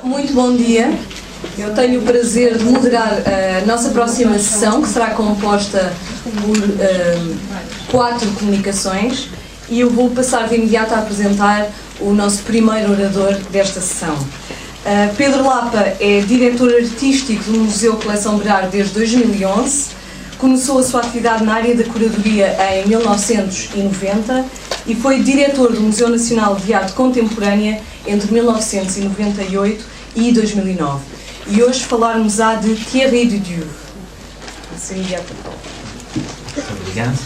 Muito bom dia. Eu tenho o prazer de moderar a nossa próxima sessão, que será composta por 4 comunicações, e eu vou passar de imediato a apresentar o nosso primeiro orador desta sessão. Pedro Lapa é diretor artístico do Museu Coleção Berardo desde 2011, começou a sua atividade na área da curadoria em 1990 e foi diretor do Museu Nacional de Arte Contemporânea entre 1998 e 2009. E hoje falar-nos-á de Thierry Dudieu. Muito obrigado.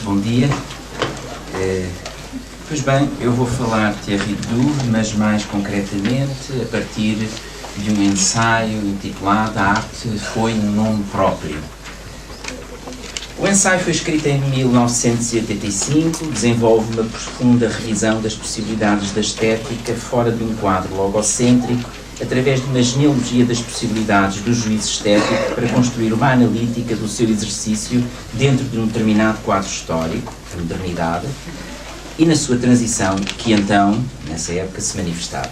Bom dia. Pois bem, eu vou falar de Thierry Dudieu, mas mais concretamente a partir de um ensaio intitulado A Arte Foi um Nome Próprio. O ensaio foi escrito em 1985, desenvolve uma profunda revisão das possibilidades da estética fora de um quadro logocêntrico, através de uma genealogia das possibilidades do juízo estético para construir uma analítica do seu exercício dentro de um determinado quadro histórico, a modernidade, e na sua transição, que então, nessa época, se manifestava.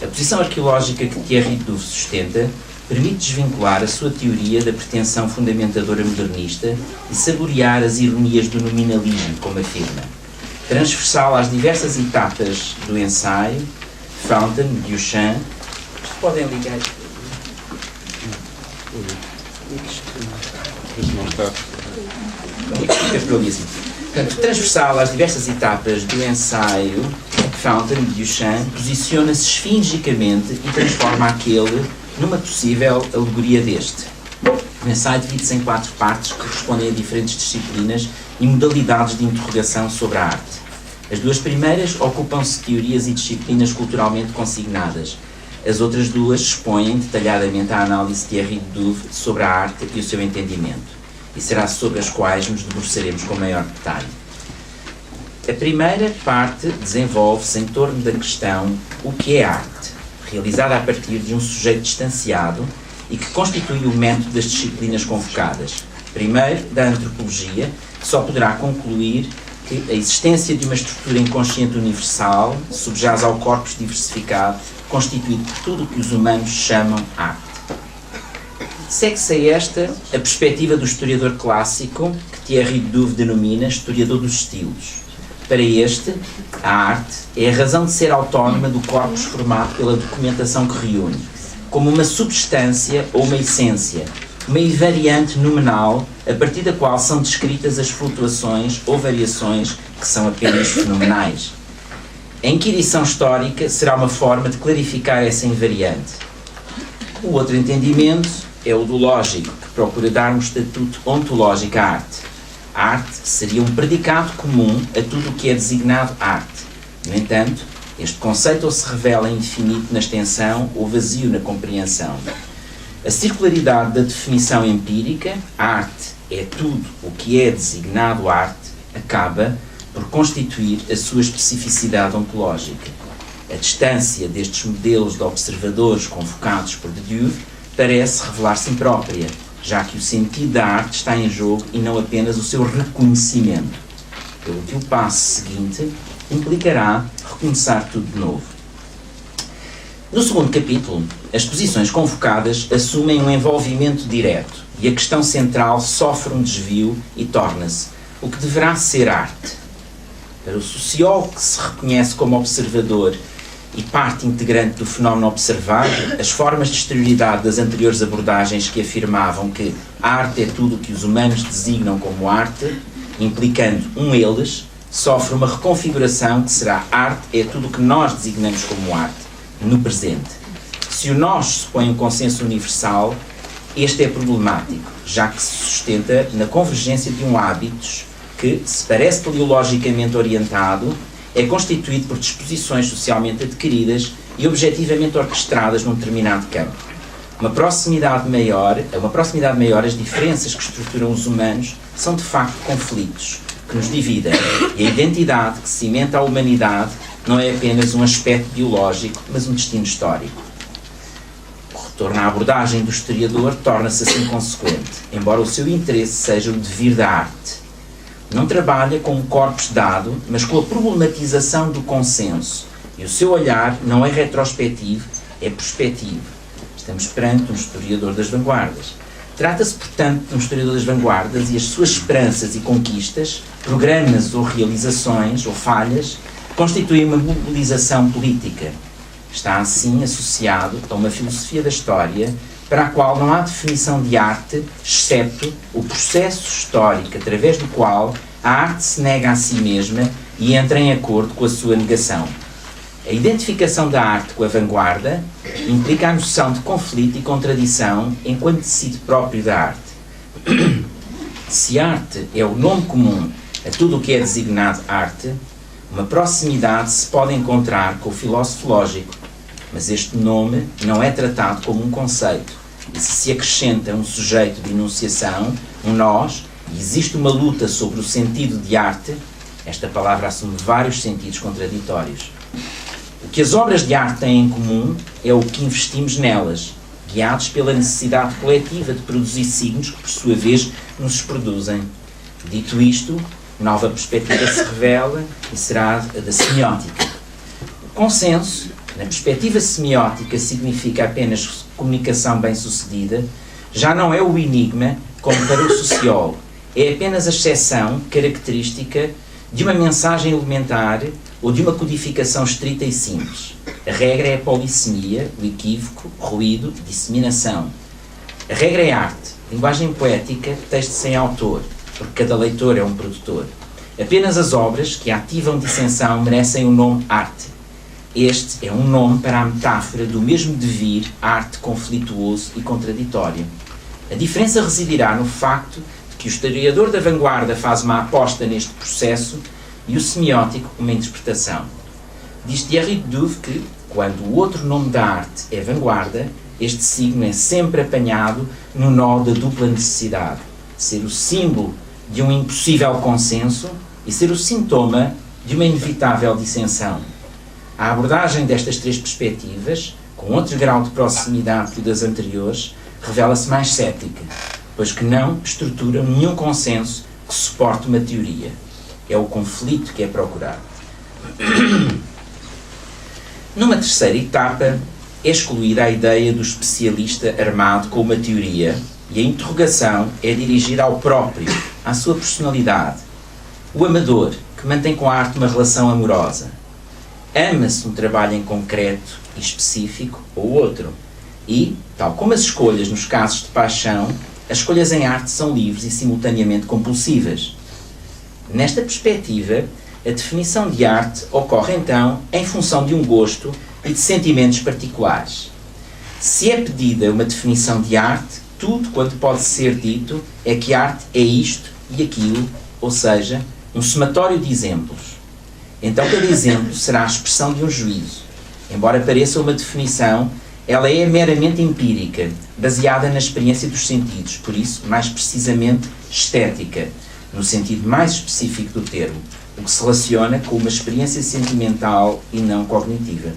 A posição arqueológica que Thierry Dudieu sustenta permite desvincular a sua teoria da pretensão fundamentadora modernista e saborear as ironias do nominalismo, como afirma. Transversal às diversas etapas do ensaio, Fountain, Duchamp, podem ligar. Portanto, transversal às diversas etapas do ensaio, Fountain, Duchamp, posiciona-se esfingicamente e transforma aquele numa possível alegoria deste. O ensaio divide-se em 4 partes que correspondem a diferentes disciplinas e modalidades de interrogação sobre a arte. As 2 primeiras ocupam-se de teorias e disciplinas culturalmente consignadas. As outras 2 expõem detalhadamente a análise de Thierry Dudieu sobre a arte e o seu entendimento, e será sobre as quais nos debruçaremos com maior detalhe. A primeira parte desenvolve-se em torno da questão o que é arte, realizada a partir de um sujeito distanciado e que constitui o método das disciplinas convocadas. Primeiro, da antropologia, que só poderá concluir que a existência de uma estrutura inconsciente universal subjaz ao corpus diversificado, constituído por tudo o que os humanos chamam arte. Segue-se a esta a perspectiva do historiador clássico, que Thierry Dudieu denomina historiador dos estilos. Para este, a arte é a razão de ser autónoma do corpus formado pela documentação que reúne, como uma substância ou uma essência, uma invariante nominal a partir da qual são descritas as flutuações ou variações que são apenas fenomenais. A inquirição histórica será uma forma de clarificar essa invariante. O outro entendimento é o do lógico, que procura dar um estatuto ontológico à arte. A arte seria um predicado comum a tudo o que é designado arte. No entanto, este conceito ou se revela infinito na extensão ou vazio na compreensão. A circularidade da definição empírica, a arte é tudo o que é designado arte, acaba por constituir a sua especificidade ontológica. A distância destes modelos de observadores convocados por Dudieu parece revelar-se imprópria, já que o sentido da arte está em jogo e não apenas o seu reconhecimento, pelo que o passo seguinte implicará recomeçar tudo de novo. No segundo capítulo, as posições convocadas assumem um envolvimento direto e a questão central sofre um desvio e torna-se o que deverá ser arte. Para o sociólogo que se reconhece como observador e parte integrante do fenómeno observado, as formas de exterioridade das anteriores abordagens que afirmavam que a arte é tudo o que os humanos designam como arte, implicando eles, sofre uma reconfiguração que será arte é tudo o que nós designamos como arte, no presente. Se o nós supõe um consenso universal, este é problemático, já que se sustenta na convergência de hábitos que, se parece teleologicamente orientado, é constituído por disposições socialmente adquiridas e objetivamente orquestradas num determinado campo. A uma proximidade maior, as diferenças que estruturam os humanos são de facto conflitos que nos dividem, e a identidade que cimenta a humanidade não é apenas um aspecto biológico, mas um destino histórico. O retorno à abordagem do historiador torna-se assim consequente, embora o seu interesse seja o devir da arte. Não trabalha com um corpus dado, mas com a problematização do consenso, e o seu olhar não é retrospectivo, é prospectivo. Estamos perante um historiador das vanguardas. Trata-se, portanto, de um historiador das vanguardas e as suas esperanças e conquistas, programas ou realizações ou falhas, constituem uma mobilização política. Está, assim, associado a uma filosofia da história para a qual não há definição de arte, exceto o processo histórico através do qual a arte se nega a si mesma e entra em acordo com a sua negação. A identificação da arte com a vanguarda implica a noção de conflito e contradição enquanto tecido próprio da arte. Se arte é o nome comum a tudo o que é designado arte, uma proximidade se pode encontrar com o filósofo lógico, mas este nome não é tratado como um conceito, e se acrescenta um sujeito de enunciação, um nós, e existe uma luta sobre o sentido de arte, esta palavra assume vários sentidos contraditórios. O que as obras de arte têm em comum é o que investimos nelas, guiados pela necessidade coletiva de produzir signos que, por sua vez, nos produzem. Dito isto, nova perspectiva se revela e será a da semiótica. O consenso, na perspectiva semiótica, significa apenas comunicação bem-sucedida, já não é o enigma como para o sociólogo, é apenas a exceção característica de uma mensagem elementar ou de uma codificação estrita e simples. A regra é a polissemia, o equívoco, ruído, disseminação. A regra é arte, linguagem poética, texto sem autor, porque cada leitor é um produtor. Apenas as obras que ativam dissensão merecem o nome arte. Este é um nome para a metáfora do mesmo devir, arte conflituoso e contraditório. A diferença residirá no facto de que o historiador da vanguarda faz uma aposta neste processo e o semiótico uma interpretação. Diz Thierry de Duve que, quando o outro nome da arte é vanguarda, este signo é sempre apanhado no nó da dupla necessidade, ser o símbolo de um impossível consenso e ser o sintoma de uma inevitável dissensão. A abordagem destas três perspectivas, com outro grau de proximidade que o das anteriores, revela-se mais cética, pois que não estrutura nenhum consenso que suporte uma teoria. É o conflito que é procurado. Numa terceira etapa, é excluída a ideia do especialista armado com uma teoria e a interrogação é dirigida ao próprio, à sua personalidade. O amador, que mantém com a arte uma relação amorosa. Ama-se um trabalho em concreto e específico ou outro. E, tal como as escolhas nos casos de paixão, as escolhas em arte são livres e simultaneamente compulsivas. Nesta perspectiva, a definição de arte ocorre então em função de um gosto e de sentimentos particulares. Se é pedida uma definição de arte, tudo quanto pode ser dito é que arte é isto e aquilo, ou seja, um somatório de exemplos. Então cada exemplo será a expressão de um juízo. Embora pareça uma definição, ela é meramente empírica, baseada na experiência dos sentidos, por isso, mais precisamente, estética, no sentido mais específico do termo, o que se relaciona com uma experiência sentimental e não cognitiva.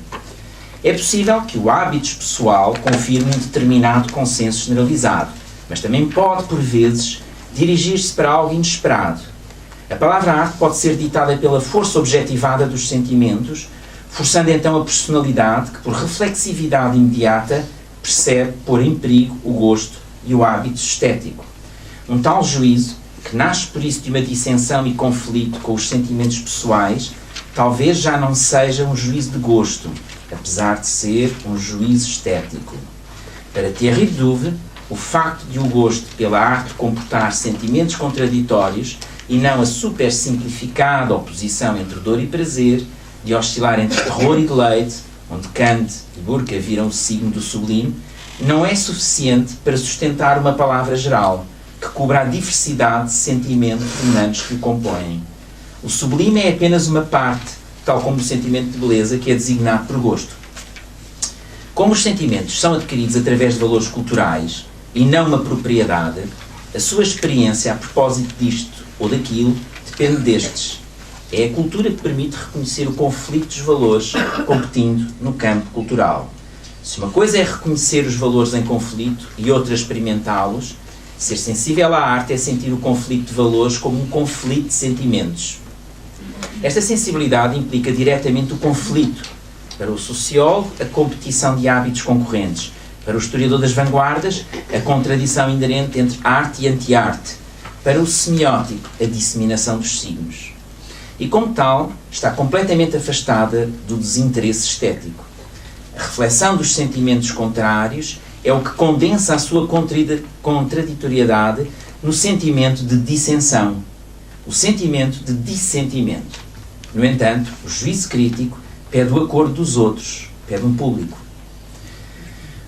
É possível que o hábito pessoal confirme um determinado consenso generalizado, mas também pode, por vezes, dirigir-se para algo inesperado. A palavra arte pode ser ditada pela força objetivada dos sentimentos, forçando então a personalidade que, por reflexividade imediata, percebe pôr em perigo o gosto e o hábito estético. Um tal juízo, que nasce por isso de uma dissensão e conflito com os sentimentos pessoais, talvez já não seja um juízo de gosto, apesar de ser um juízo estético. Para Thierry de Duve, o facto de o gosto pela arte comportar sentimentos contraditórios e não a super simplificada oposição entre dor e prazer, de oscilar entre terror e deleite, onde Kant e Burke viram o signo do sublime, não é suficiente para sustentar uma palavra geral, que cubra a diversidade de sentimentos dominantes que o compõem. O sublime é apenas uma parte, tal como o sentimento de beleza, que é designado por gosto. Como os sentimentos são adquiridos através de valores culturais e não uma propriedade, a sua experiência a propósito disto ou daquilo depende destes. É a cultura que permite reconhecer o conflito dos valores competindo no campo cultural. Se uma coisa é reconhecer os valores em conflito e outra experimentá-los, ser sensível à arte é sentir o conflito de valores como um conflito de sentimentos. Esta sensibilidade implica diretamente o conflito, Para o sociólogo, a competição de hábitos concorrentes. Para o historiador das vanguardas, a contradição inerente entre arte e anti-arte. Para o semiótico, a disseminação dos signos. E, como tal, está completamente afastada do desinteresse estético. A reflexão dos sentimentos contrários é o que condensa a sua contraditoriedade no sentimento de dissensão, o sentimento de dissentimento. No entanto, o juízo crítico pede o acordo dos outros, pede um público.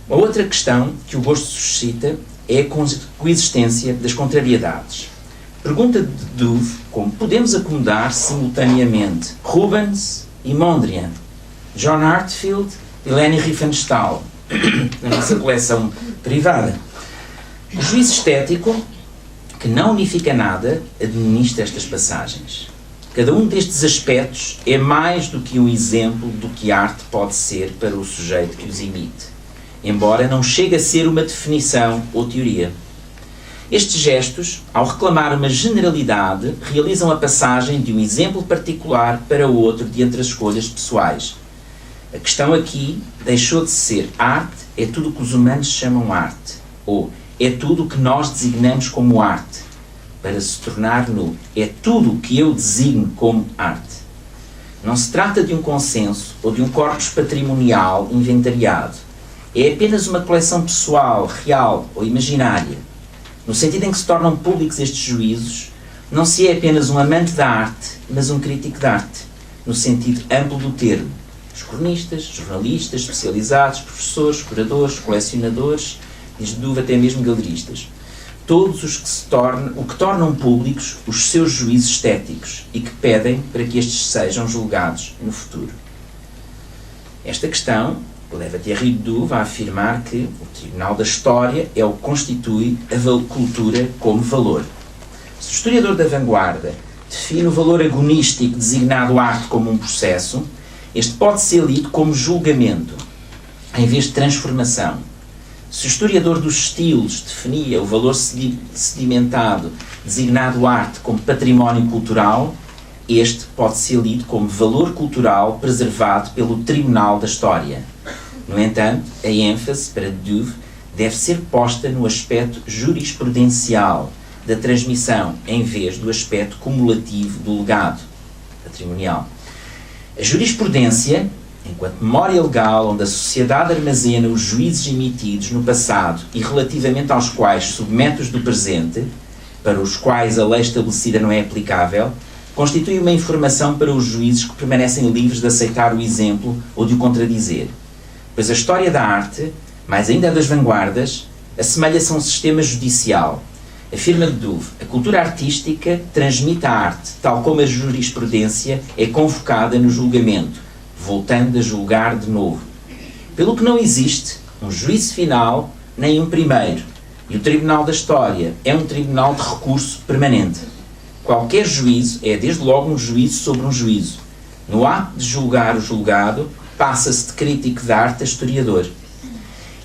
Uma outra questão que o gosto suscita é a coexistência das contrariedades. Pergunta de Douve como podemos acomodar simultaneamente Rubens e Mondrian, John Heartfield e Leni Riefenstahl, na nossa coleção privada. O juízo estético, que não unifica nada, administra estas passagens. Cada um destes aspectos é mais do que um exemplo do que a arte pode ser para o sujeito que os imite, embora não chegue a ser uma definição ou teoria. Estes gestos, ao reclamar uma generalidade, realizam a passagem de um exemplo particular para outro de entre as escolhas pessoais. A questão aqui deixou de ser arte é tudo o que os humanos chamam arte, ou é tudo o que nós designamos como arte, para se tornar no é tudo o que eu designo como arte. Não se trata de um consenso ou de um corpus patrimonial inventariado. É apenas uma coleção pessoal, real ou imaginária. No sentido em que se tornam públicos estes juízos, não se é apenas um amante da arte, mas um crítico da arte, no sentido amplo do termo. Os cronistas, jornalistas, especializados, professores, curadores, colecionadores, diz Douve até mesmo galeristas. Todos os que tornam públicos os seus juízos estéticos e que pedem para que estes sejam julgados no futuro. Esta questão leva Thierry de Douve a afirmar que o Tribunal da História é o que constitui a cultura como valor. Se o historiador da vanguarda define o valor agonístico designado arte como um processo, este pode ser lido como julgamento, em vez de transformação. Se o historiador dos estilos definia o valor sedimentado designado arte como património cultural, este pode ser lido como valor cultural preservado pelo Tribunal da História. No entanto, a ênfase para Douve deve ser posta no aspecto jurisprudencial da transmissão, em vez do aspecto cumulativo do legado patrimonial. A jurisprudência, enquanto memória legal onde a sociedade armazena os juízos emitidos no passado e relativamente aos quais submete-os do presente, para os quais a lei estabelecida não é aplicável, constitui uma informação para os juízes que permanecem livres de aceitar o exemplo ou de o contradizer. Pois a história da arte, mais ainda a das vanguardas, assemelha-se a um sistema judicial. Afirma de Douve, a cultura artística transmite a arte, tal como a jurisprudência é convocada no julgamento, voltando a julgar de novo. Pelo que não existe um juízo final nem um primeiro, e o Tribunal da História é um tribunal de recurso permanente. Qualquer juízo é desde logo um juízo sobre um juízo. No ato de julgar o julgado, passa-se de crítico de arte a historiador.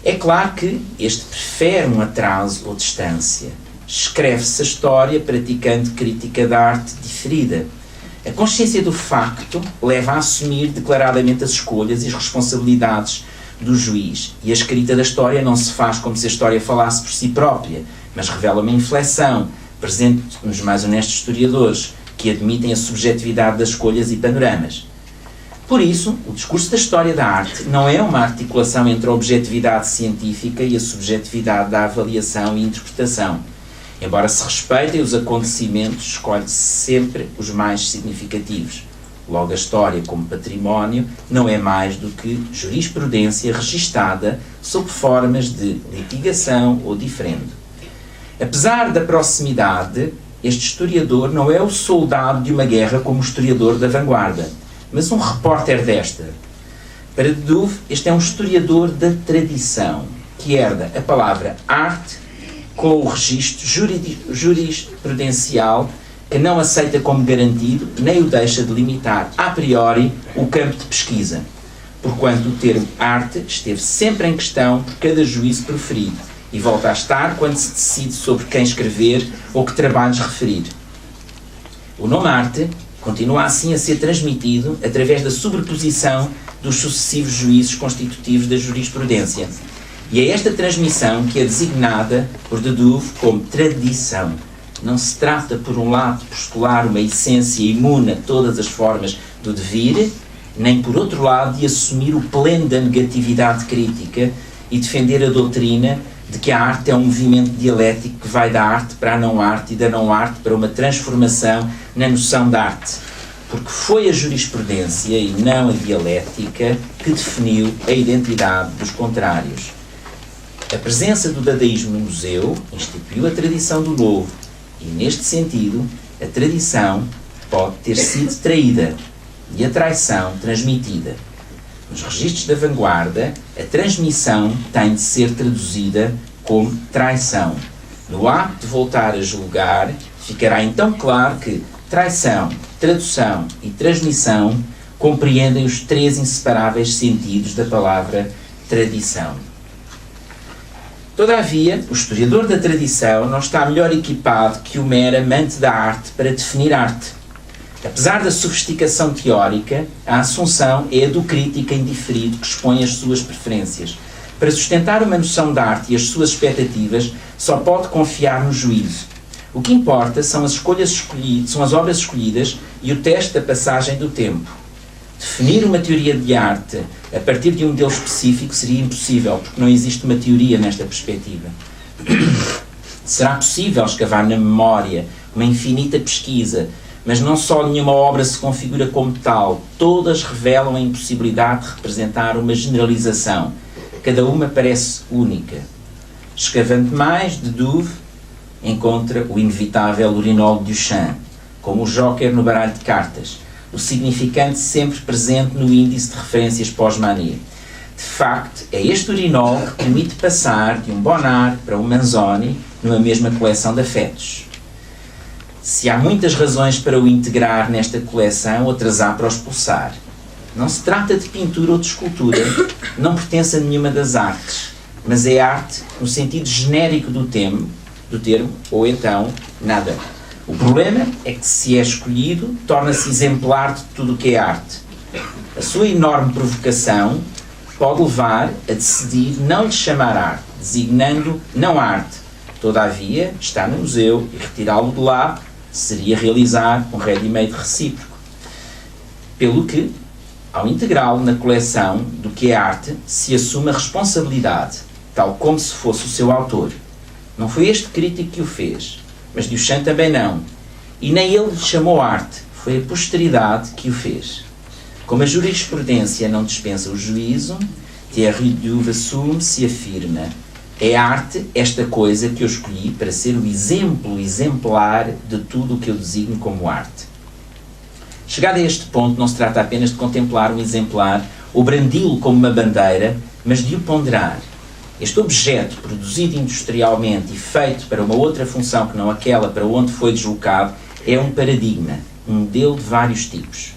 É claro que este prefere um atraso ou distância. Escreve-se a história praticando crítica da arte diferida. A consciência do facto leva a assumir declaradamente as escolhas e as responsabilidades do juiz, e a escrita da história não se faz como se a história falasse por si própria, mas revela uma inflexão, presente nos mais honestos historiadores, que admitem a subjetividade das escolhas e panoramas. Por isso, o discurso da história da arte não é uma articulação entre a objetividade científica e a subjetividade da avaliação e interpretação. Embora se respeitem os acontecimentos, escolhe-se sempre os mais significativos. Logo, a história, como património, não é mais do que jurisprudência registada sob formas de litigação ou diferendo. Apesar da proximidade, este historiador não é o soldado de uma guerra como o historiador da vanguarda, mas um repórter desta. Para de Douve, este é um historiador da tradição, que herda a palavra arte com o registro jurisprudencial que não aceita como garantido, nem o deixa de limitar a priori o campo de pesquisa, porquanto o termo arte esteve sempre em questão por cada juízo proferido e volta a estar quando se decide sobre quem escrever ou que trabalhos referir. O nome arte continua assim a ser transmitido através da sobreposição dos sucessivos juízos constitutivos da jurisprudência. E é esta transmissão que é designada por de Duve como tradição. Não se trata, por um lado, de postular uma essência imune a todas as formas do devir, nem, por outro lado, de assumir o pleno da negatividade crítica e defender a doutrina de que a arte é um movimento dialético que vai da arte para a não-arte e da não-arte para uma transformação na noção de arte. Porque foi a jurisprudência e não a dialética que definiu a identidade dos contrários. A presença do dadaísmo no museu instituiu a tradição do novo e, neste sentido, a tradição pode ter sido traída e a traição transmitida. Nos registros da vanguarda, a transmissão tem de ser traduzida como traição. No ato de voltar a julgar, ficará então claro que traição, tradução e transmissão compreendem os três inseparáveis sentidos da palavra tradição. Todavia, o historiador da tradição não está melhor equipado que o mero amante da arte para definir arte. Apesar da sofisticação teórica, a assunção é a do crítico indiferido que expõe as suas preferências. Para sustentar uma noção de arte e as suas expectativas, só pode confiar no juízo. O que importa são as obras escolhidas e o teste da passagem do tempo. Definir uma teoria de arte a partir de um modelo específico seria impossível, porque não existe uma teoria nesta perspectiva. Será possível escavar na memória uma infinita pesquisa, mas não só nenhuma obra se configura como tal, todas revelam a impossibilidade de representar uma generalização. Cada uma parece única. Escavando mais, de Duve encontra o inevitável urinol de Duchamp, como o joker no baralho de cartas, o significante sempre presente no índice de referências pós-Manet. De facto, é este urinol que permite passar de um Bonnard para um Manzoni numa mesma coleção de afetos. Se há muitas razões para o integrar nesta coleção, outras há para o expulsar. Não se trata de pintura ou de escultura, não pertence a nenhuma das artes, mas é arte no sentido genérico do termo, ou então nada. O problema é que, se é escolhido, torna-se exemplar de tudo o que é arte. A sua enorme provocação pode levar a decidir não lhe chamar arte, designando não arte. Todavia, está no museu e retirá-lo de lá seria realizar um ready-made recíproco. Pelo que, ao integrá-lo na coleção do que é arte, se assume a responsabilidade, tal como se fosse o seu autor. Não foi este crítico que o fez, mas Duchamp também não. E nem ele lhe chamou arte, foi a posteridade que o fez. Como a jurisprudência não dispensa o juízo, Thierry Duve assume-se e afirma: é arte esta coisa que eu escolhi para ser o exemplo exemplar de tudo o que eu designo como arte. Chegado a este ponto, não se trata apenas de contemplar um exemplar ou brandi-lo como uma bandeira, mas de o ponderar. Este objeto, produzido industrialmente e feito para uma outra função que não aquela para onde foi deslocado, é um paradigma, um modelo de vários tipos.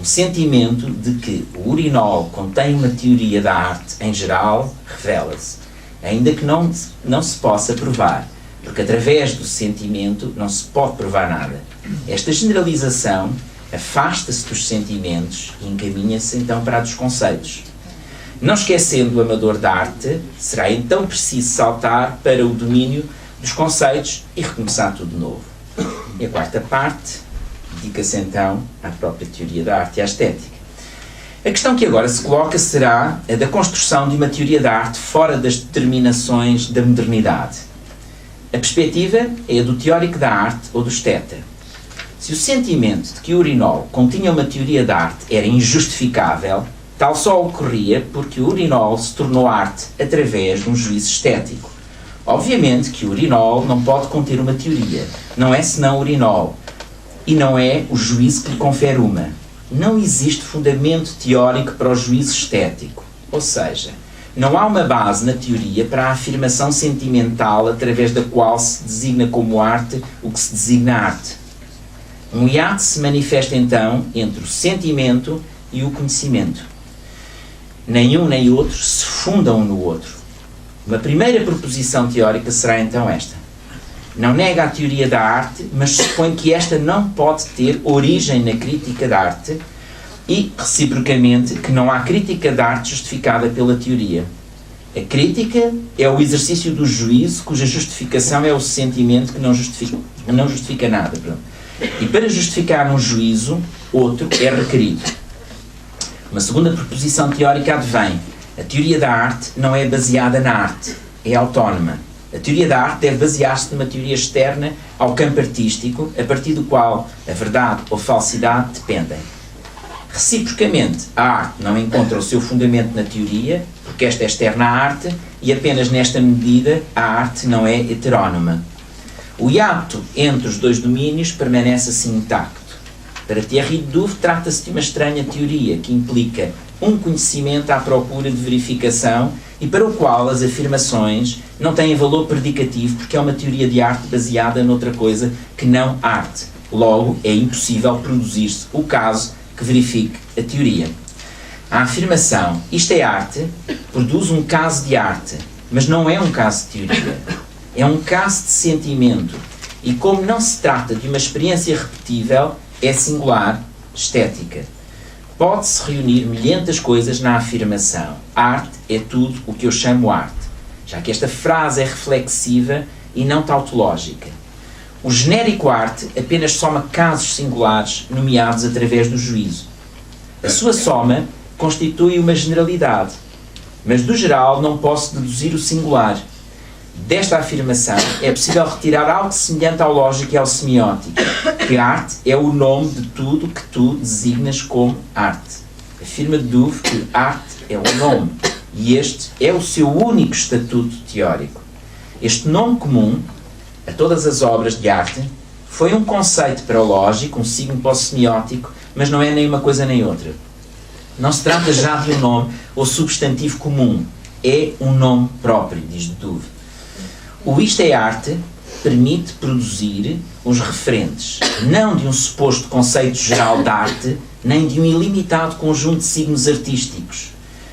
Um sentimento de que o urinol contém uma teoria da arte em geral revela-se, ainda que não se possa provar, porque através do sentimento não se pode provar nada. Esta generalização afasta-se dos sentimentos e encaminha-se então para a dos conceitos. Não esquecendo o amador da arte, será então preciso saltar para o domínio dos conceitos e recomeçar tudo de novo. E a quarta parte dedica-se então à própria teoria da arte e à estética. A questão que agora se coloca será a da construção de uma teoria da arte fora das determinações da modernidade. A perspectiva é a do teórico da arte ou do esteta. Se o sentimento de que o urinol continha uma teoria da arte era injustificável, tal só ocorria porque o urinol se tornou arte através de um juízo estético. Obviamente que o urinol não pode conter uma teoria, não é senão urinol, e não é o juízo que lhe confere uma. Não existe fundamento teórico para o juízo estético, ou seja, não há uma base na teoria para a afirmação sentimental através da qual se designa como arte o que se designa arte. Um hiato se manifesta então entre o sentimento e o conhecimento. Nem um nem outro se fundam um no outro. Uma primeira proposição teórica será então esta. Não nega a teoria da arte, mas supõe que esta não pode ter origem na crítica da arte, E, reciprocamente, que não há crítica de arte justificada pela teoria. A crítica é o exercício do juízo, cuja justificação é o sentimento que não justifica nada. Pronto. E para justificar um juízo, outro é requerido. Uma segunda proposição teórica advém. A teoria da arte não é baseada na arte, é autónoma. A teoria da arte deve basear-se numa teoria externa ao campo artístico, a partir do qual a verdade ou falsidade dependem. Reciprocamente, a arte não encontra o seu fundamento na teoria, porque esta é externa à arte, e apenas nesta medida a arte não é heterónoma. O hiato entre os dois domínios permanece assim intacto. Para Thierry Doof, trata-se de uma estranha teoria que implica um conhecimento à procura de verificação e para o qual as afirmações não têm valor predicativo porque é uma teoria de arte baseada noutra coisa que não arte. Logo, é impossível produzir-se o caso que verifique a teoria. A afirmação, isto é arte, produz um caso de arte, mas não é um caso de teoria. É um caso de sentimento. E como não se trata de uma experiência repetível, é singular, estética. Pode-se reunir milhentas coisas na afirmação. Arte é tudo o que eu chamo arte, já que esta frase é reflexiva e não tautológica. O genérico arte apenas soma casos singulares nomeados através do juízo. A sua soma constitui uma generalidade, mas do geral não posso deduzir o singular. Desta afirmação é possível retirar algo semelhante ao lógico e ao semiótico, que a arte é o nome de tudo que tu designas como arte. Afirma Doof que arte é o nome, e este é o seu único estatuto teórico. Este nome comum a todas as obras de arte foi um conceito para o lógico, um signo para o semiótico, mas não é nem uma coisa nem outra. Não se trata já de um nome ou substantivo comum, é um nome próprio, diz Doof. O isto é arte permite produzir os referentes, não de um suposto conceito geral de arte, nem de um ilimitado conjunto de signos artísticos,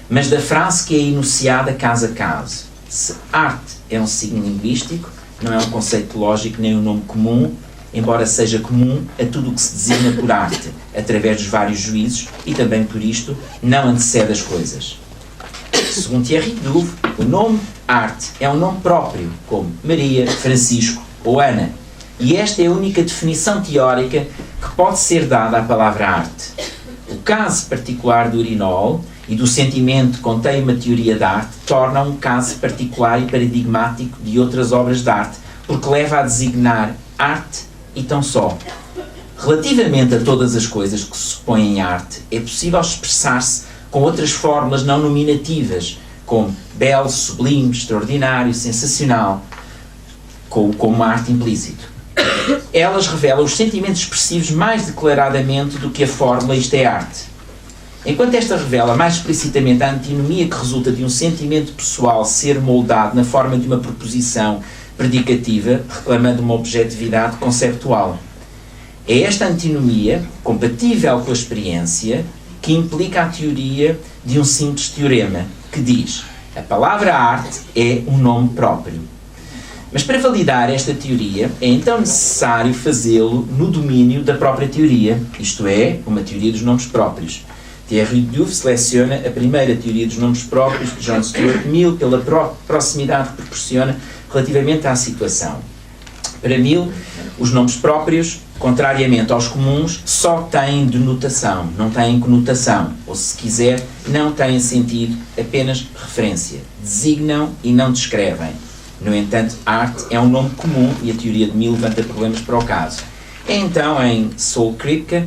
mas da frase que é enunciada caso a caso. Se arte é um signo linguístico, não é um conceito lógico nem um nome comum, embora seja comum a tudo o que se designa por arte, através dos vários juízos, e também por isto não antecede as coisas. Segundo Thierry Doof, o nome arte é um nome próprio, como Maria, Francisco ou Ana, e esta é a única definição teórica que pode ser dada à palavra arte. O caso particular do urinol e do sentimento que contém uma teoria de arte torna um caso particular e paradigmático de outras obras de arte, porque leva a designar arte e tão só. Relativamente a todas as coisas que se supõem arte, é possível expressar-se com outras fórmulas não nominativas, como belo, sublime, extraordinário, sensacional, como arte implícito. Elas revelam os sentimentos expressivos mais declaradamente do que a fórmula isto é arte. Enquanto esta revela mais explicitamente a antinomia que resulta de um sentimento pessoal ser moldado na forma de uma proposição predicativa, reclamando uma objetividade conceptual. É esta antinomia, compatível com a experiência, que implica a teoria de um simples teorema, que diz: a palavra arte é um nome próprio. Mas para validar esta teoria, é então necessário fazê-lo no domínio da própria teoria, isto é, uma teoria dos nomes próprios. Thierry Doof seleciona a primeira teoria dos nomes próprios de John Stuart Mill pela proximidade que proporciona relativamente à situação. Para Mill, os nomes próprios, contrariamente aos comuns, só têm denotação, não têm conotação, ou se quiser, não têm sentido, apenas referência. Designam e não descrevem. No entanto, arte é um nome comum e a teoria de Mill levanta problemas para o caso. É então em Saul Kripke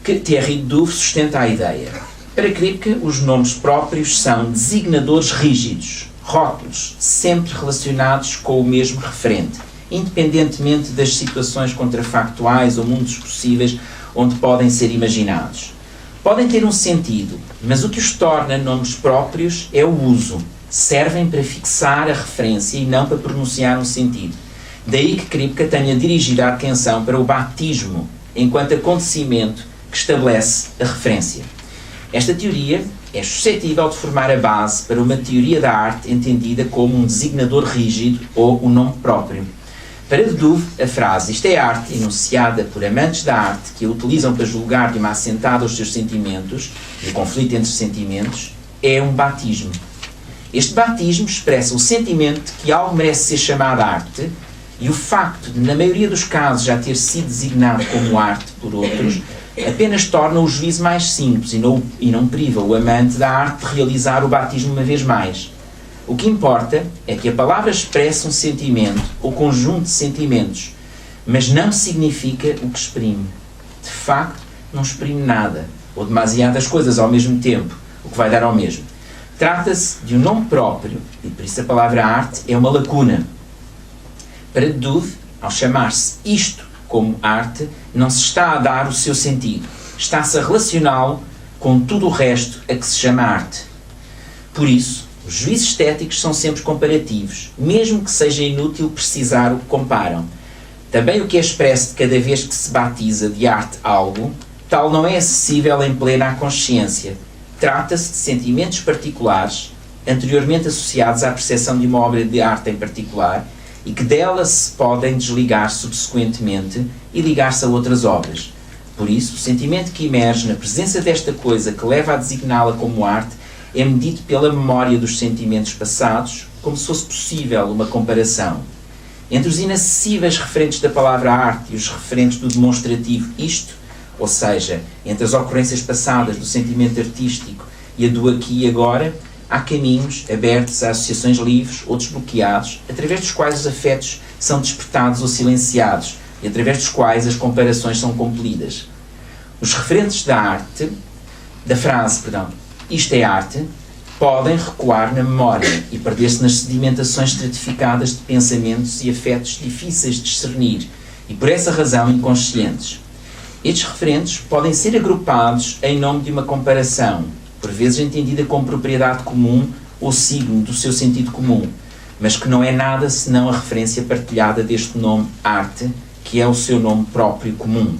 que Thierry Doof sustenta a ideia. Para Kripke, os nomes próprios são designadores rígidos, rótulos, sempre relacionados com o mesmo referente, independentemente das situações contrafactuais ou mundos possíveis onde podem ser imaginados. Podem ter um sentido, mas o que os torna nomes próprios é o uso. Servem para fixar a referência e não para pronunciar um sentido. Daí que Kripke tenha dirigido a atenção para o batismo, enquanto acontecimento que estabelece a referência. Esta teoria é suscetível de formar a base para uma teoria da arte entendida como um designador rígido ou um nome próprio. Para de Duve, a frase "isto é arte", enunciada por amantes da arte que a utilizam para julgar de uma assentada aos seus sentimentos, e o conflito entre sentimentos, é um batismo. Este batismo expressa o sentimento de que algo merece ser chamado arte, e o facto de, na maioria dos casos, já ter sido designado como arte por outros, apenas torna o juízo mais simples e não priva o amante da arte de realizar o batismo uma vez mais. O que importa é que a palavra expressa um sentimento ou conjunto de sentimentos, mas não significa o que exprime. De facto, não exprime nada, ou demasiadas coisas ao mesmo tempo, o que vai dar ao mesmo. Trata-se de um nome próprio, e por isso a palavra arte é uma lacuna. Para de Duve, ao chamar-se isto como arte, não se está a dar o seu sentido. Está-se a relacioná-lo com tudo o resto a que se chama arte. Por isso, os juízos estéticos são sempre comparativos, mesmo que seja inútil precisar o que comparam. Também o que é expresso de cada vez que se batiza de arte algo, tal não é acessível em plena à consciência. Trata-se de sentimentos particulares, anteriormente associados à percepção de uma obra de arte em particular, e que dela se podem desligar subsequentemente e ligar-se a outras obras. Por isso, o sentimento que emerge na presença desta coisa que leva a designá-la como arte é medido pela memória dos sentimentos passados, como se fosse possível uma comparação. Entre os inacessíveis referentes da palavra arte e os referentes do demonstrativo isto, ou seja, entre as ocorrências passadas do sentimento artístico e a do aqui e agora, há caminhos abertos a associações livres ou desbloqueados, através dos quais os afetos são despertados ou silenciados e através dos quais as comparações são compelidas. Os referentes da frase, isto é arte, podem recuar na memória e perder-se nas sedimentações estratificadas de pensamentos e afetos difíceis de discernir e, por essa razão, inconscientes. Estes referentes podem ser agrupados em nome de uma comparação, por vezes entendida como propriedade comum ou signo do seu sentido comum, mas que não é nada senão a referência partilhada deste nome arte, que é o seu nome próprio comum.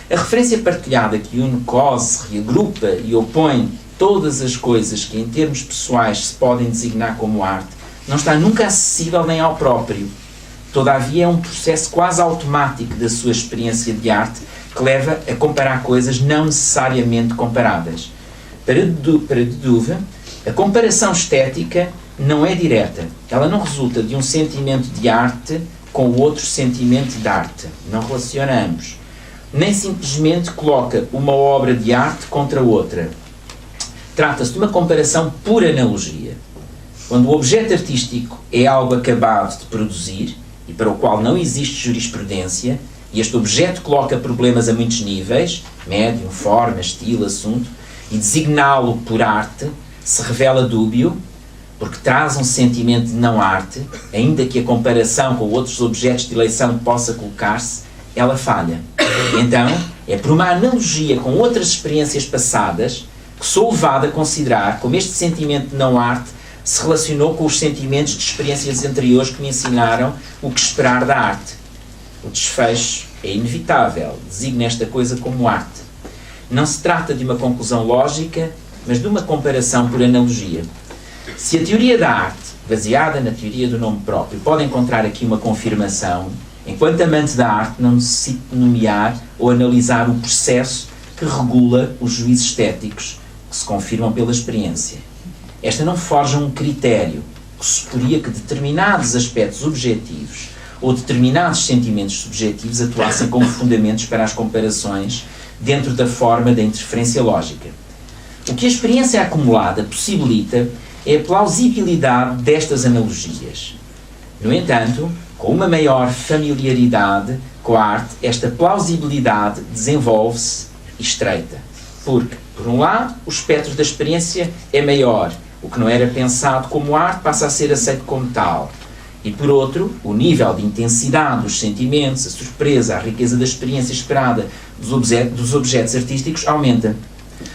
A referência partilhada que une, cose, reagrupa e opõe todas as coisas que em termos pessoais se podem designar como arte, não está nunca acessível nem ao próprio. Todavia é um processo quase automático da sua experiência de arte que leva a comparar coisas não necessariamente comparáveis. Para de Duve, a comparação estética não é direta. Ela não resulta de um sentimento de arte com o outro sentimento de arte. Não relaciona ambos. Nem simplesmente coloca uma obra de arte contra outra. Trata-se de uma comparação por analogia. Quando o objeto artístico é algo acabado de produzir e para o qual não existe jurisprudência, e este objeto coloca problemas a muitos níveis, médium, forma, estilo, assunto, e designá-lo por arte se revela dúbio, porque traz um sentimento de não arte, ainda que a comparação com outros objetos de eleição possa colocar-se, ela falha. Então, é por uma analogia com outras experiências passadas que sou levado a considerar como este sentimento de não arte se relacionou com os sentimentos de experiências anteriores que me ensinaram o que esperar da arte. O desfecho é inevitável, designa esta coisa como arte. Não se trata de uma conclusão lógica, mas de uma comparação por analogia. Se a teoria da arte, baseada na teoria do nome próprio, pode encontrar aqui uma confirmação, enquanto amante da arte não necessito nomear ou analisar o processo que regula os juízos estéticos, que se confirmam pela experiência. Esta não forja um critério que suporia que determinados aspectos objetivos ou determinados sentimentos subjetivos atuassem como fundamentos para as comparações dentro da forma da interferência lógica. O que a experiência acumulada possibilita é a plausibilidade destas analogias. No entanto, com uma maior familiaridade com a arte, esta plausibilidade desenvolve-se e estreita. Porque, por um lado, o espectro da experiência é maior. O que não era pensado como arte passa a ser aceito como tal. E, por outro, o nível de intensidade dos sentimentos, a surpresa, a riqueza da experiência esperada dos objetos artísticos aumenta.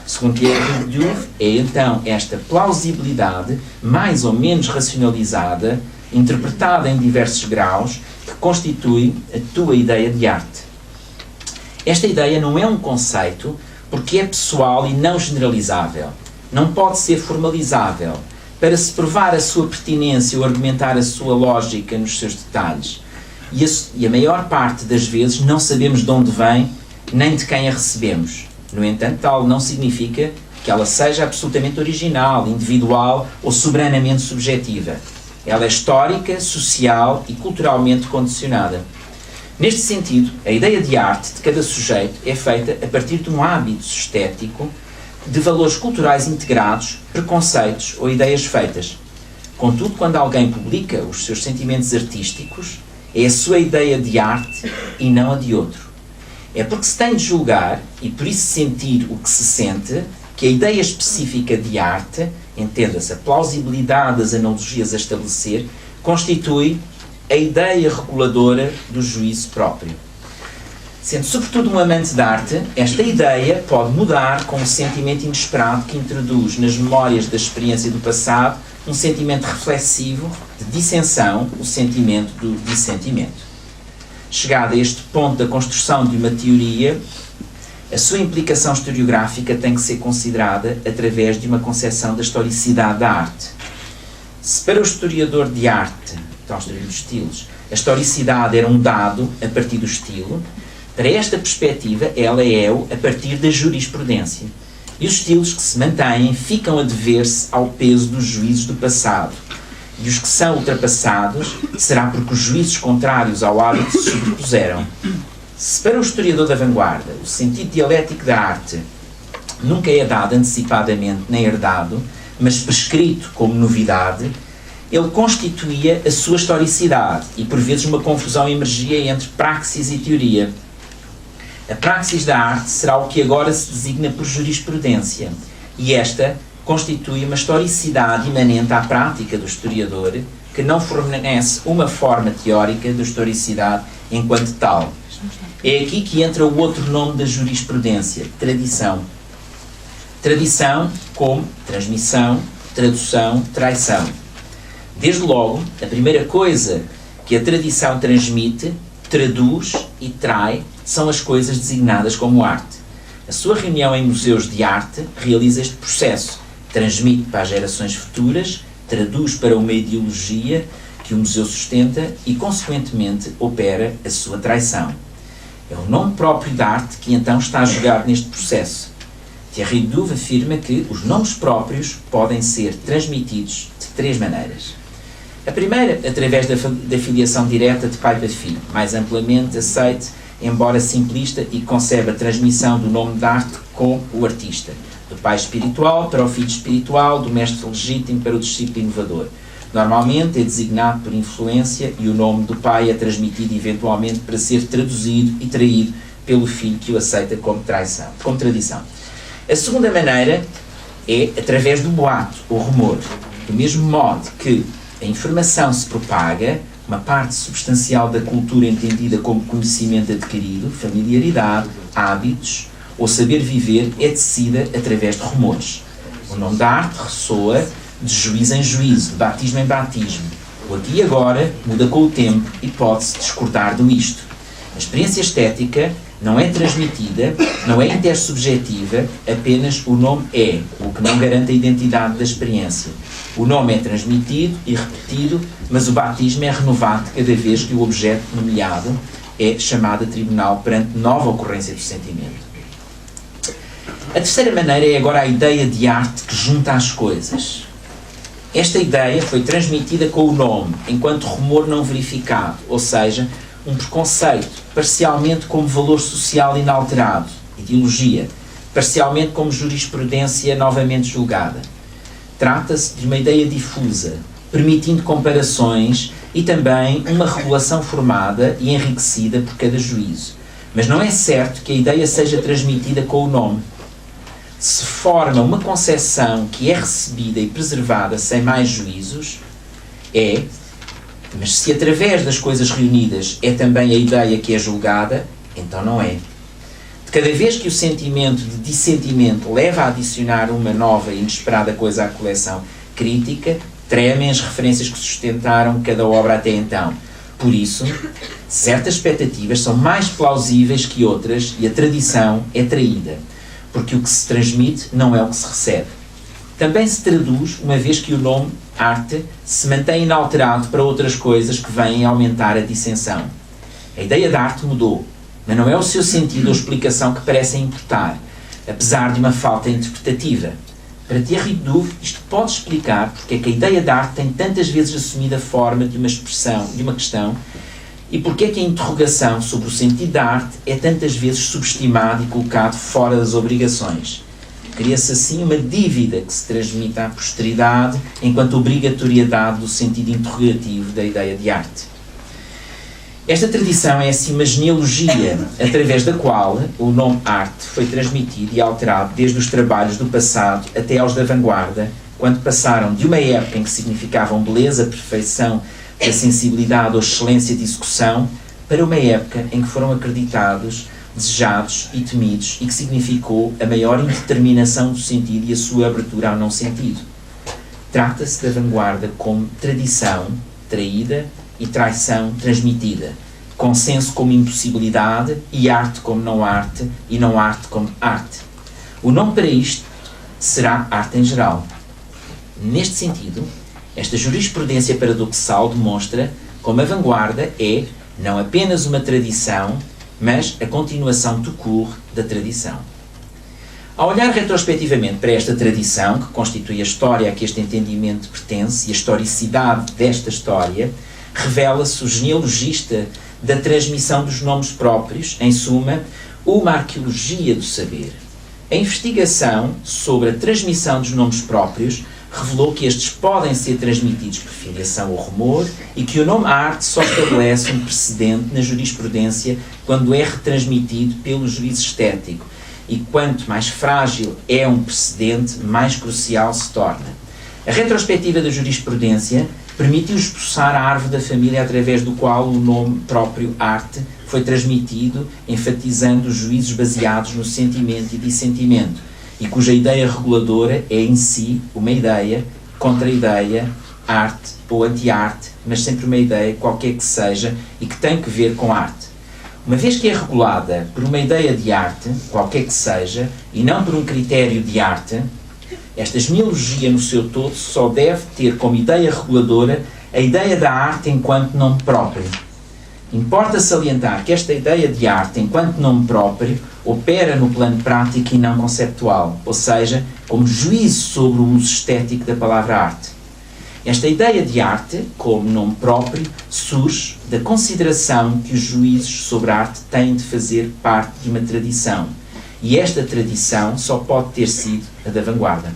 Segundo Pierre de Duve, é então esta plausibilidade, mais ou menos racionalizada, interpretada em diversos graus, que constitui a tua ideia de arte. Esta ideia não é um conceito porque é pessoal e não generalizável. Não pode ser formalizável para se provar a sua pertinência ou argumentar a sua lógica nos seus detalhes. e a maior parte das vezes não sabemos de onde vem nem de quem a recebemos. No entanto, tal não significa que ela seja absolutamente original, individual ou soberanamente subjetiva. Ela é histórica, social e culturalmente condicionada. Neste sentido, a ideia de arte de cada sujeito é feita a partir de um hábito estético, de valores culturais integrados, preconceitos ou ideias feitas. Contudo, quando alguém publica os seus sentimentos artísticos, é a sua ideia de arte e não a de outro. É porque se tem de julgar, e por isso sentir o que se sente, que a ideia específica de arte, entenda-se a plausibilidade das analogias a estabelecer, constitui a ideia reguladora do juízo próprio. Sendo sobretudo um amante de arte, esta ideia pode mudar com um sentimento inesperado que introduz nas memórias da experiência do passado um sentimento reflexivo de dissensão, o sentimento do dissentimento. Chegado a este ponto da construção de uma teoria, a sua implicação historiográfica tem que ser considerada através de uma concepção da historicidade da arte. Se para o historiador de arte, então o historiador dos estilos, a historicidade era um dado a partir do estilo, para esta perspectiva ela é-o a partir da jurisprudência. E os estilos que se mantêm ficam a dever-se ao peso dos juízos do passado. E os que são ultrapassados será porque os juízos contrários ao hábito se sobrepuseram. Se para o historiador da vanguarda o sentido dialético da arte nunca é dado antecipadamente nem herdado, mas prescrito como novidade, ele constituía a sua historicidade e por vezes uma confusão emergia entre praxis e teoria. A praxis da arte será o que agora se designa por jurisprudência, e esta constitui uma historicidade imanente à prática do historiador, que não fornece uma forma teórica da historicidade enquanto tal. É aqui que entra o outro nome da jurisprudência, tradição. Tradição como transmissão, tradução, traição. Desde logo, a primeira coisa que a tradição transmite, traduz e trai são as coisas designadas como arte. A sua reunião em museus de arte realiza este processo. Transmite para as gerações futuras, traduz para uma ideologia que o museu sustenta e, consequentemente, opera a sua traição. É o nome próprio da arte que então está jogado neste processo. Thierry Douve afirma que os nomes próprios podem ser transmitidos de três maneiras. A primeira, através da filiação direta de pai para filho, mais amplamente aceite, embora simplista, e concebe a transmissão do nome da arte com o artista, do pai espiritual para o filho espiritual, do mestre legítimo para o discípulo inovador. Normalmente é designado por influência e o nome do pai é transmitido eventualmente para ser traduzido e traído pelo filho que o aceita como tradição. A segunda maneira é através do boato ou rumor. Do mesmo modo que a informação se propaga, uma parte substancial da cultura entendida como conhecimento adquirido, familiaridade, hábitos ou saber viver é tecida através de rumores. O nome da arte ressoa de juízo em juízo, de batismo em batismo. O aqui e agora muda com o tempo e pode-se discordar do isto. A experiência estética não é transmitida, não é intersubjetiva, apenas o nome é, o que não garante a identidade da experiência. O nome é transmitido e repetido, mas o batismo é renovado cada vez que o objeto nomeado é chamado a tribunal perante nova ocorrência do sentimento. A terceira maneira é agora a ideia de arte que junta as coisas. Esta ideia foi transmitida com o nome, enquanto rumor não verificado, ou seja, um preconceito, parcialmente como valor social inalterado, ideologia, parcialmente como jurisprudência novamente julgada. Trata-se de uma ideia difusa, permitindo comparações e também uma regulação formada e enriquecida por cada juízo. Mas não é certo que a ideia seja transmitida com o nome. Se forma uma concepção que é recebida e preservada sem mais juízos, mas se através das coisas reunidas é também a ideia que é julgada, então não é. De cada vez que o sentimento de dissentimento leva a adicionar uma nova e inesperada coisa à coleção crítica, tremem as referências que sustentaram cada obra até então. Por isso, certas expectativas são mais plausíveis que outras e a tradição é traída, porque o que se transmite não é o que se recebe. Também se traduz, uma vez que o nome arte se mantém inalterado para outras coisas que vêm aumentar a dissensão. A ideia de arte mudou, mas não é o seu sentido ou explicação que parecem importar, apesar de uma falta interpretativa. Para Thierry Douve, isto pode explicar porque é que a ideia de arte tem tantas vezes assumido a forma de uma expressão, de uma questão, e porque é que a interrogação sobre o sentido da arte é tantas vezes subestimado e colocado fora das obrigações. Cria-se assim uma dívida que se transmite à posteridade enquanto obrigatoriedade do sentido interrogativo da ideia de arte. Esta tradição é assim uma genealogia através da qual o nome arte foi transmitido e alterado desde os trabalhos do passado até aos da vanguarda, quando passaram de uma época em que significavam beleza, perfeição da sensibilidade ou excelência de execução, para uma época em que foram acreditados, desejados e temidos e que significou a maior indeterminação do sentido e a sua abertura ao não sentido. Trata-se da vanguarda como tradição traída e traição transmitida, consenso como impossibilidade e arte como não arte e não arte como arte. O nome para isto será arte em geral. Neste sentido, esta jurisprudência paradoxal demonstra como a vanguarda é não apenas uma tradição, mas a continuação tout court da tradição. Ao olhar retrospectivamente para esta tradição, que constitui a história a que este entendimento pertence e a historicidade desta história, revela-se o genealogista da transmissão dos nomes próprios, em suma, uma arqueologia do saber. A investigação sobre a transmissão dos nomes próprios revelou que estes podem ser transmitidos por filiação ou rumor e que o nome arte só estabelece um precedente na jurisprudência quando é retransmitido pelo juízo estético, e quanto mais frágil é um precedente, mais crucial se torna. A retrospectiva da jurisprudência permitiu esboçar a árvore da família através do qual o nome próprio arte foi transmitido, enfatizando os juízos baseados no sentimento e dissentimento, e cuja ideia reguladora é em si uma ideia, contra-ideia, arte ou anti-arte, mas sempre uma ideia, qualquer que seja, e que tem que ver com arte. Uma vez que é regulada por uma ideia de arte, qualquer que seja, e não por um critério de arte, esta genealogia no seu todo só deve ter como ideia reguladora a ideia da arte enquanto nome próprio. Importa salientar que esta ideia de arte enquanto nome próprio opera no plano prático e não conceptual, ou seja, como juízo sobre o uso estético da palavra arte. Esta ideia de arte, como nome próprio, surge da consideração que os juízos sobre a arte têm de fazer parte de uma tradição, e esta tradição só pode ter sido a da vanguarda.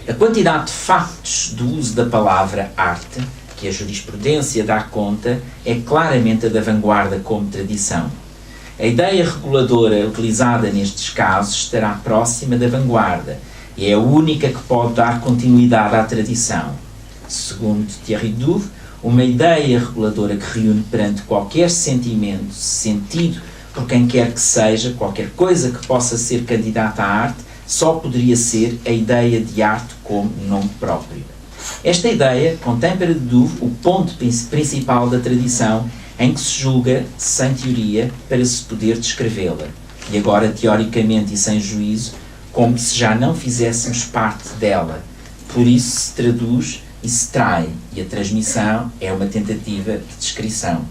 A quantidade de factos do uso da palavra arte, que a jurisprudência dá conta, é claramente a da vanguarda como tradição. A ideia reguladora utilizada nestes casos estará próxima da vanguarda e é a única que pode dar continuidade à tradição. Segundo Thierry Douve, uma ideia reguladora que reúne perante qualquer sentimento, sentido por quem quer que seja, qualquer coisa que possa ser candidata à arte, só poderia ser a ideia de arte como nome próprio. Esta ideia contém para Douve o ponto principal da tradição em que se julga sem teoria para se poder descrevê-la, e agora teoricamente e sem juízo, como se já não fizéssemos parte dela. Por isso se traduz e se trai, e a transmissão é uma tentativa de descrição.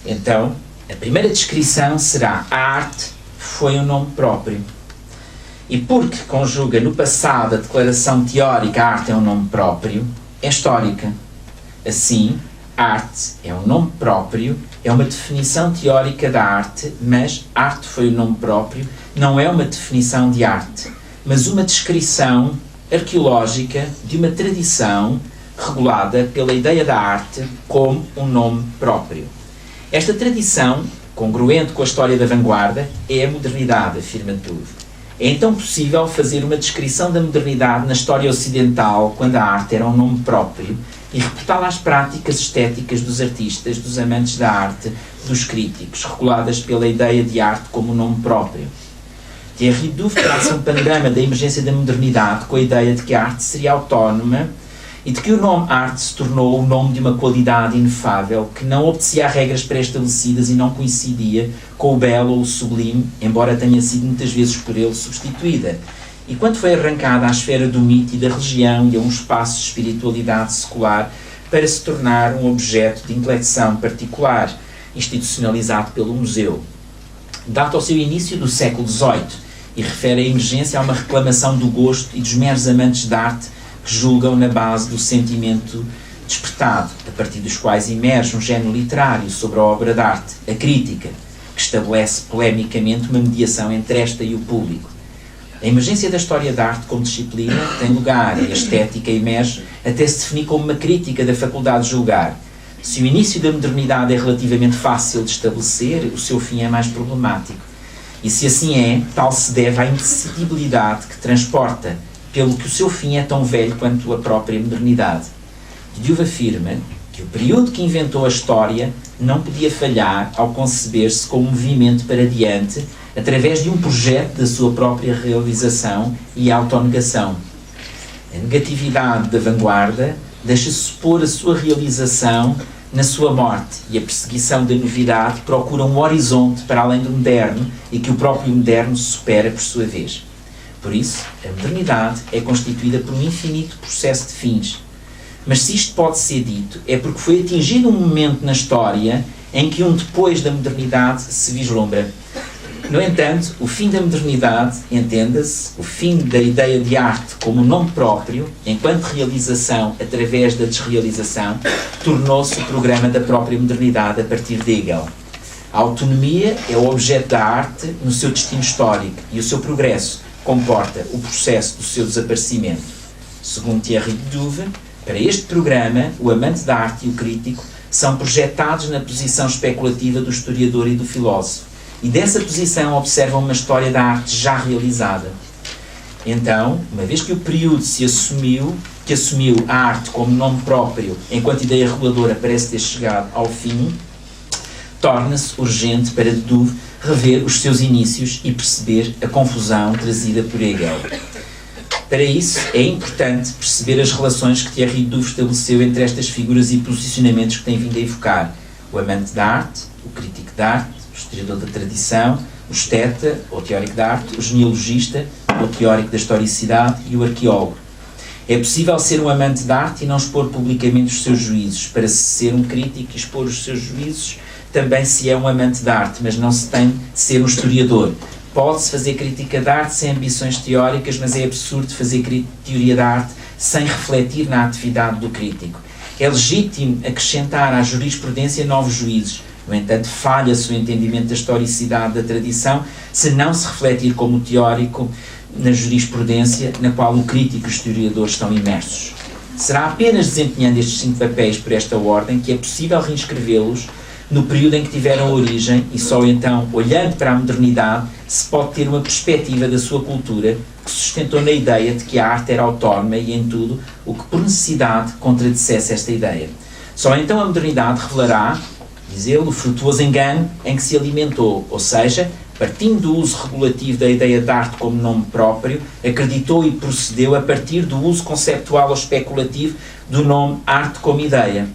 Então, a primeira descrição será: a arte foi um nome próprio. E porque conjuga no passado a declaração teórica a arte é um nome próprio, é histórica. Assim, arte é um nome próprio, é uma definição teórica da arte, mas arte foi um nome próprio, não é uma definição de arte, mas uma descrição arqueológica de uma tradição regulada pela ideia da arte como um nome próprio. Esta tradição, congruente com a história da vanguarda, é a modernidade, afirma Douve. É então possível fazer uma descrição da modernidade na história ocidental, quando a arte era um nome próprio, e reportá-la às práticas estéticas dos artistas, dos amantes da arte, dos críticos, reguladas pela ideia de arte como um nome próprio. Thierry Douve traça um panorama da emergência da modernidade com a ideia de que a arte seria autónoma e de que o nome arte se tornou o nome de uma qualidade inefável que não obedecia a regras pré-estabelecidas e não coincidia com o belo ou o sublime, embora tenha sido muitas vezes por ele substituída. E quando foi arrancada à esfera do mito e da religião e a um espaço de espiritualidade secular para se tornar um objeto de intelecção particular, institucionalizado pelo museu. Data ao seu início do século XVIII e refere a emergência a uma reclamação do gosto e dos meros amantes de arte que julgam na base do sentimento despertado, a partir dos quais emerge um género literário sobre a obra de arte, a crítica, que estabelece polemicamente uma mediação entre esta e o público. A emergência da história da arte como disciplina tem lugar e a estética emerge até se definir como uma crítica da faculdade de julgar. Se o início da modernidade é relativamente fácil de estabelecer, o seu fim é mais problemático. E se assim é, tal se deve à indecisibilidade que transporta, pelo que o seu fim é tão velho quanto a própria modernidade. Diouf afirma que o período que inventou a história não podia falhar ao conceber-se como um movimento para diante através de um projeto da sua própria realização e autonegação. A negatividade da vanguarda deixa supor a sua realização na sua morte e a perseguição da novidade procura um horizonte para além do moderno e que o próprio moderno supera por sua vez. Por isso, a modernidade é constituída por um infinito processo de fins. Mas se isto pode ser dito, é porque foi atingido um momento na história em que um depois da modernidade se vislumbra. No entanto, o fim da modernidade, entenda-se, o fim da ideia de arte como nome próprio, enquanto realização através da desrealização, tornou-se o programa da própria modernidade a partir de Hegel. A autonomia é o objeto da arte no seu destino histórico e o seu progresso comporta o processo do seu desaparecimento. Segundo Thierry Deuve, para este programa, o amante da arte e o crítico são projetados na posição especulativa do historiador e do filósofo, e dessa posição observam uma história da arte já realizada. Então, uma vez que o período que assumiu a arte como nome próprio, enquanto ideia reguladora parece ter chegado ao fim, torna-se urgente para Deuve rever os seus inícios e perceber a confusão trazida por Hegel. Para isso, é importante perceber as relações que Thierry Deuve estabeleceu entre estas figuras e posicionamentos que tem vindo a evocar: o amante da arte, o crítico da arte, o historiador da tradição, o esteta, ou teórico da arte, o genealogista, ou teórico da historicidade, e o arqueólogo. É possível ser um amante da arte e não expor publicamente os seus juízos. Para ser um crítico e expor os seus juízos, também se é um amante da arte, mas não se tem de ser um historiador. Pode-se fazer crítica da arte sem ambições teóricas, mas é absurdo fazer teoria da arte sem refletir na atividade do crítico. É legítimo acrescentar à jurisprudência novos juízos. No entanto, falha-se o entendimento da historicidade da tradição se não se refletir como teórico na jurisprudência na qual o crítico e o historiador estão imersos. Será apenas desempenhando estes 5 papéis por esta ordem que é possível reinscrevê-los no período em que tiveram origem e só então, olhando para a modernidade, se pode ter uma perspectiva da sua cultura que sustentou na ideia de que a arte era autónoma e em tudo o que por necessidade contradissesse esta ideia. Só então a modernidade revelará, diz ele, o frutuoso engano em que se alimentou, ou seja, partindo do uso regulativo da ideia de arte como nome próprio, acreditou e procedeu a partir do uso conceptual ou especulativo do nome arte como ideia.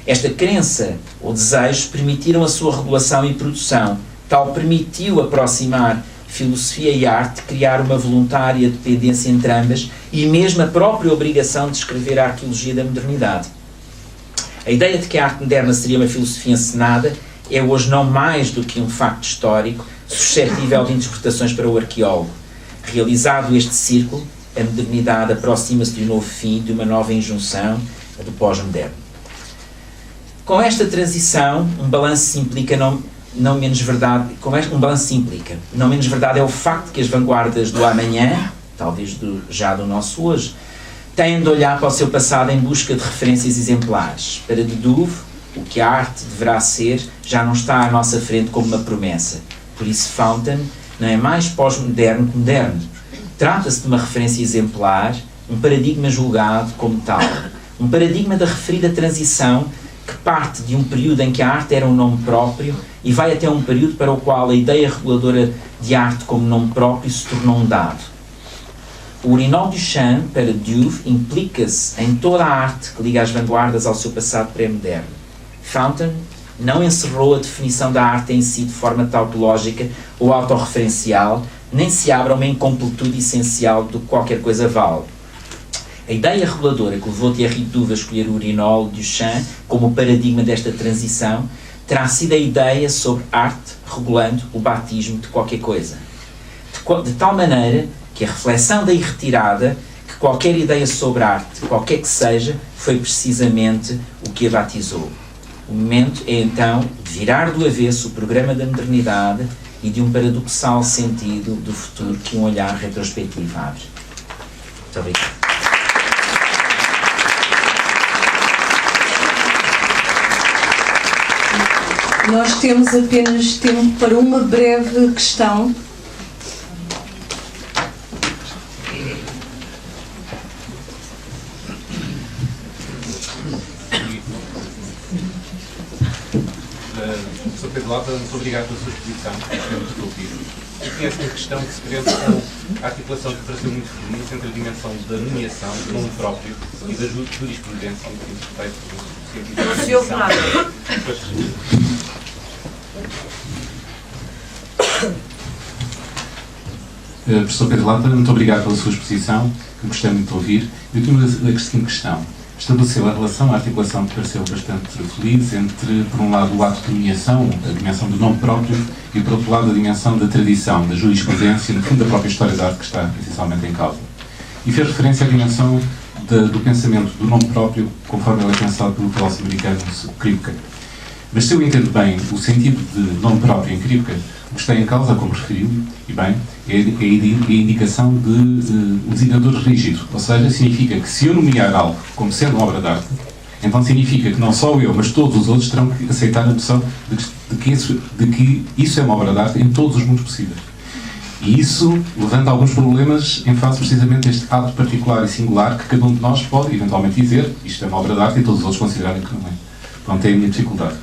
Esta crença ou desejo permitiram a sua regulação e produção. Tal permitiu aproximar filosofia e arte, criar uma voluntária dependência entre ambas e mesmo a própria obrigação de escrever a arqueologia da modernidade. A ideia de que a arte moderna seria uma filosofia encenada é hoje não mais do que um facto histórico suscetível de interpretações para o arqueólogo. Realizado este círculo, a modernidade aproxima-se de um novo fim, de uma nova injunção, a do pós-moderno. Com esta transição, um balanço implica não menos verdade é o facto de que as vanguardas do amanhã, talvez já do nosso hoje, têm de olhar para o seu passado em busca de referências exemplares. Para Deuve, o que a arte deverá ser já não está à nossa frente como uma promessa. Por isso, Fountain não é mais pós-moderno que moderno. Trata-se de uma referência exemplar, um paradigma julgado como tal. Um paradigma da referida transição que parte de um período em que a arte era um nome próprio e vai até um período para o qual a ideia reguladora de arte como nome próprio se tornou um dado. O urinol Duchamp, para Deuve, implica-se em toda a arte que liga as vanguardas ao seu passado pré-moderno. Fountain não encerrou a definição da arte em si de forma tautológica ou autorreferencial, nem se abre a uma incompletude essencial do que qualquer coisa vale. A ideia reguladora que levou Thierry Deuve a escolher o urinol Duchamp como paradigma desta transição terá sido a ideia sobre arte regulando o batismo de qualquer coisa. De tal maneira que a reflexão daí retirada, que qualquer ideia sobre arte, qualquer que seja, foi precisamente o que a batizou. O momento é então de virar do avesso o programa da modernidade e de um paradoxal sentido do futuro que um olhar retrospectivo abre. Muito obrigado. Nós temos apenas tempo para uma breve questão. Sr. Pedro Lapa, muito obrigado pela sua exposição. Muito ouvido. Conhece uma questão que se prende com a articulação que pareceu muito feliz entre a dimensão da nomeação, do nome próprio e da jurisprudência, no sentido da definição. Professor Pedro Lapa, muito obrigado pela sua exposição, que gostei muito de ouvir. Eu tinha a seguinte questão. Estabeleceu a relação, a articulação que pareceu bastante feliz entre, por um lado, o ato de nomeação, a dimensão do nome próprio, e, por outro lado, a dimensão da tradição, da jurisprudência, no fundo, da própria história da arte que está essencialmente em causa. E fez referência à dimensão do pensamento do nome próprio, conforme ele é pensado pelo filósofo americano Kripke. Mas se eu entendo bem o sentido de nome próprio em Kripke, o que está em causa, como referiu, e bem, é a indicação de um designador rígido. Ou seja, significa que se eu nomear algo como sendo uma obra de arte, então significa que não só eu, mas todos os outros terão que aceitar a noção de que isso é uma obra de arte em todos os mundos possíveis. E isso levanta alguns problemas em face precisamente deste ato particular e singular que cada um de nós pode eventualmente dizer isto é uma obra de arte e todos os outros considerarem que não é. Pronto, é a minha dificuldade.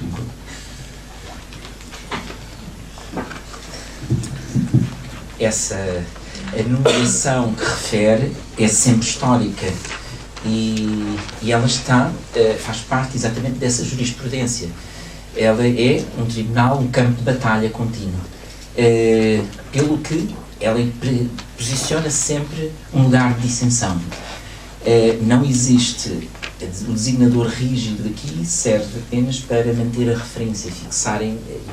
Essa nomeação que refere é sempre histórica e ela faz parte exatamente dessa jurisprudência. Ela é um tribunal, um campo de batalha contínuo, pelo que ela posiciona sempre um lugar de dissensão. Não existe o designador rígido daqui, serve apenas para manter a referência,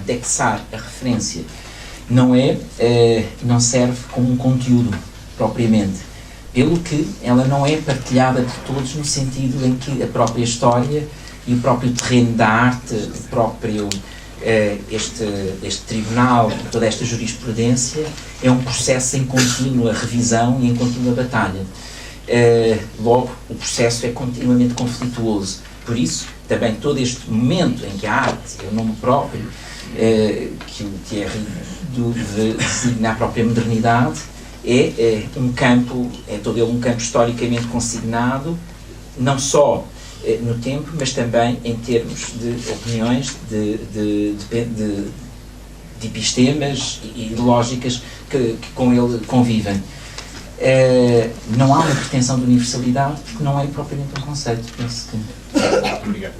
indexar a referência. Não serve como um conteúdo propriamente, pelo que ela não é partilhada por todos no sentido em que a própria história e o próprio terreno da arte, este tribunal, toda esta jurisprudência é um processo em contínua revisão e em contínua batalha. Logo, o processo é continuamente conflituoso. Por isso, também todo este momento em que a arte é o nome próprio, que é de designar a própria modernidade, é todo ele um campo historicamente consignado, não só no tempo, mas também em termos de opiniões, de epistemas e de lógicas que com ele convivem. Não há uma pretensão de universalidade, porque não é propriamente um conceito. Penso que... Obrigado.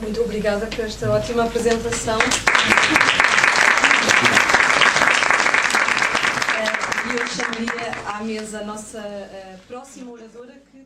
Muito obrigada por esta ótima apresentação. E eu chamaria à mesa a nossa próxima oradora que